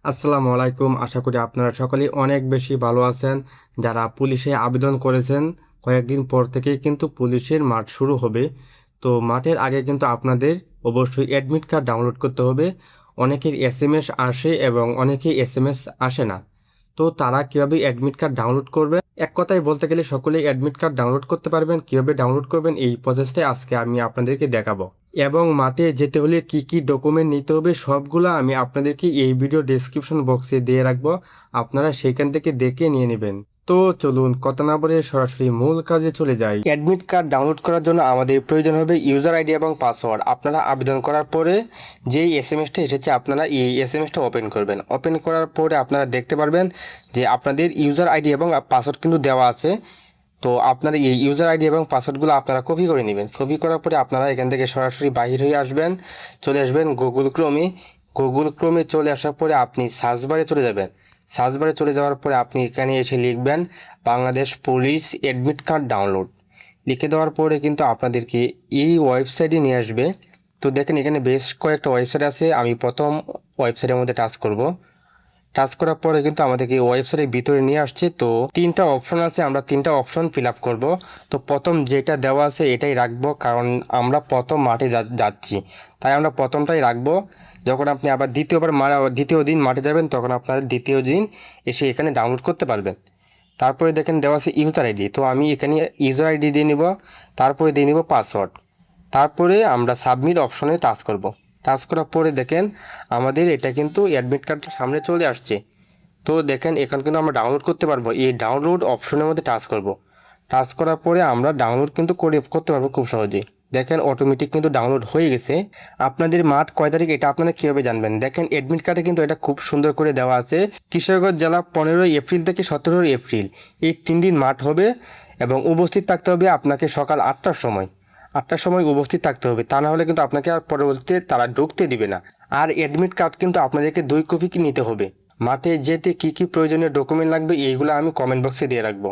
আসসালামু আলাইকুম। আশা করি আপনারা সকলেই অনেক বেশি ভালো আছেন। যারা পুলিশে আবেদন করেছেন, কয়েকদিন পর থেকেই কিন্তু পুলিশের মাঠ শুরু হবে। তো মাঠের আগে কিন্তু আপনাদের অবশ্যই অ্যাডমিট কার্ড ডাউনলোড করতে হবে। অনেকের এসএমএস আসে এবং অনেকের এসএমএস আসে না। তো তারা কিভাবে অ্যাডমিট কার্ড ডাউনলোড করবে, এক কথায় বলতে গেলে সকলেই অ্যাডমিট কার্ড ডাউনলোড করতে পারবেন। কিভাবে ডাউনলোড করবেন এই প্রসেসটাই আজকে আমি আপনাদেরকে দেখাবো। এবং মাঠে যেতে হলে কি কি ডকুমেন্ট নিতে হবে সবগুলো আমি আপনাদেরকে এই ভিডিও ডেসক্রিপশন বক্সে দিয়ে রাখবো। আপনারা সেখান থেকে দেখে নিয়ে নেবেন। তো চলুন কথা না বলে সরাসরি মূল কাজে চলে যাই। অ্যাডমিট কার্ড ডাউনলোড করার জন্য আমাদের প্রয়োজন হবে ইউজার আইডি এবং পাসওয়ার্ড। আপনারা আবেদন করার পরে যেই এসএমএসটা এসেছে আপনারা এই এসএমএসটা ওপেন করবেন। ওপেন করার পরে আপনারা দেখতে পারবেন যে আপনাদের ইউজার আইডি এবং পাসওয়ার্ড কিন্তু দেওয়া আছে। তো আপনারা এই ইউজার আইডি এবং পাসওয়ার্ডগুলো আপনারা কপি করে নেবেন। কপি করার পরে আপনারা এখান থেকে সরাসরি বাহির হয়ে আসবেন, চলে আসবেন গুগল ক্রোমে। গুগল ক্রোমে চলে আসার পরে আপনি সার্চ বারে চলে যাবেন। সার্চ বারে চলে যাওয়ার পরে আপনি এখানে এসে লিখবেন Bangladesh police admit card download. লিখে দেওয়ার পরে কিন্তু আপনাদেরকে এই ওয়েবসাইটে নিয়ে আসবে। তো দেখেন এখানে বেশ কয়েকটা ওয়েবসাইট আছে। আমি প্রথম ওয়েবসাইটের মধ্যে টাচ করব। টাচ করার পরে কিন্তু আমাদেরকে ওয়েবসাইটের ভিতরে নিয়ে আসছে। তো তিনটা অপশন আছে, আমরা তিনটা অপশন ফিল আপ করবো। তো প্রথম যেটা দেওয়া আছে এটাই রাখবো, কারণ আমরা প্রথম মাঠে যাচ্ছি, তাই আমরা প্রথমটাই রাখবো। যখন আপনি আবার দ্বিতীয় দিন মাঠে যাবেন তখন আপনার দ্বিতীয় দিন এসে এখানে ডাউনলোড করতে পারবেন। তারপরে দেখেন দেওয়া আছে ইউজার আইডি, তো আমি এখানে ইউজার আইডি দিয়ে নিব, তারপরে দিয়ে নিব পাসওয়ার্ড। তারপরে আমরা সাবমিট অপশনে টাচ করব। টাচ করার পরে দেখেন আমাদের এটা কিন্তু অ্যাডমিট কার্ডের সামনে চলে আসছে। তো দেখেন এখন কিন্তু আমরা ডাউনলোড করতে পারবো। এই ডাউনলোড অপশনের মধ্যে টাচ করব। টাচ করার পরে আমরা ডাউনলোড কিন্তু করতে পারবো খুব সহজেই। দেখেন অটোমেটিক কিন্তু ডাউনলোড হয়ে গেছে। আপনাদের মাঠ কয় তারিখ এটা আপনারা কীভাবে জানবেন? দেখেন অ্যাডমিট কার্ডে কিন্তু এটা খুব সুন্দর করে দেওয়া আছে। কিশোরগঞ্জ জেলা 15 এপ্রিল থেকে 17 এপ্রিল এই 3 দিন মাঠ হবে এবং উপস্থিত থাকতে হবে আপনাকে সকাল 8টার সময়। 8টার সময় উপস্থিত থাকতে হবে, তা না হলে কিন্তু আপনাকে আর পরবর্তীতে তারা ঢুকতে দিবে না। আর অ্যাডমিট কার্ড কিন্তু আপনাদেরকে 2 কপি নিতে হবে। মাঠে যেতে কী কী প্রয়োজনীয় ডকুমেন্ট লাগবে এইগুলো আমি কমেন্ট বক্সে দিয়ে রাখবো।